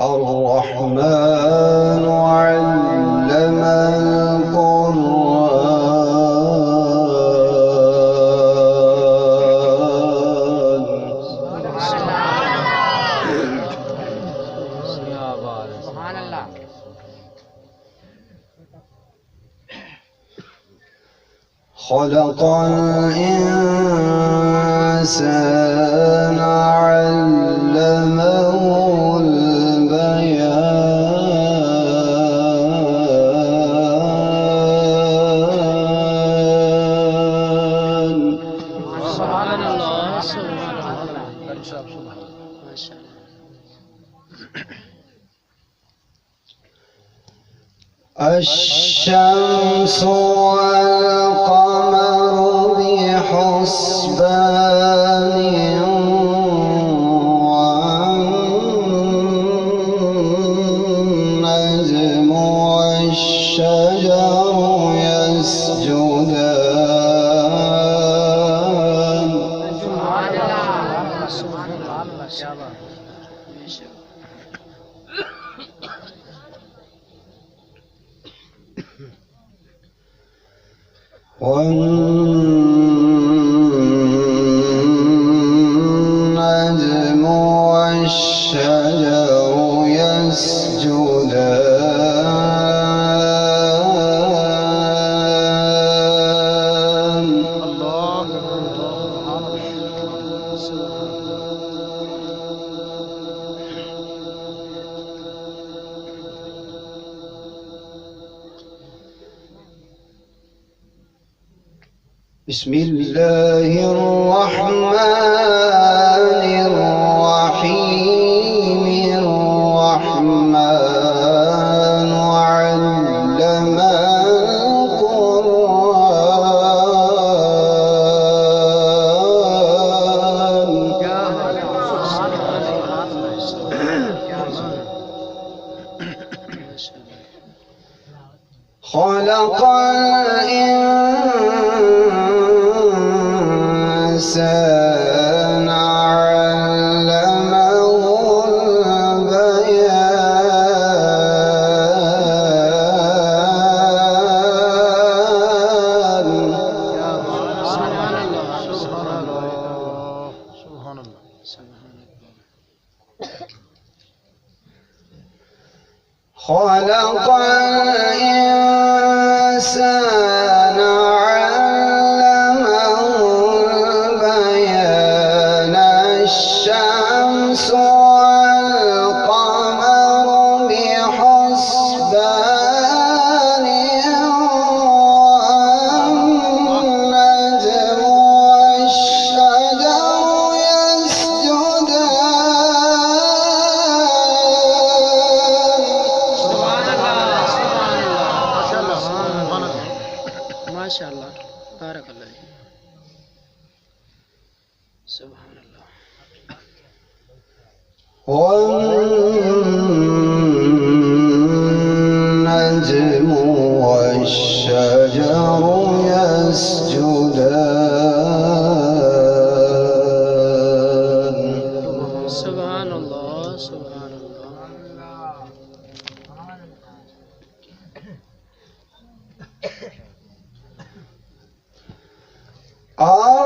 الرحمن علم خلق الإنسان علمه البيان. سبحان الله سبحان الله ما شاء الله. الشمس والقمر بحسبان والنجم والشجر يسجدان. سبحان الله سبحان الله ما شاء الله. والنجم والشجر يسجدان. الله بسم الله الرحمن الرحيم. الرحمن علم القرآن. خلق الإنسان علمه البيان. سبحان الله سبحان الله سبحان الله. خلق الإنسان علمه البيان. الشمس والقمر بحسبان والنجم والشجر يسجدان. سبحان الله سبحان الله ما شاء الله بارك الله فيك. سبحان الله. والنجم والشجر يسجدان. سبحان الله سبحان الله. الرحمن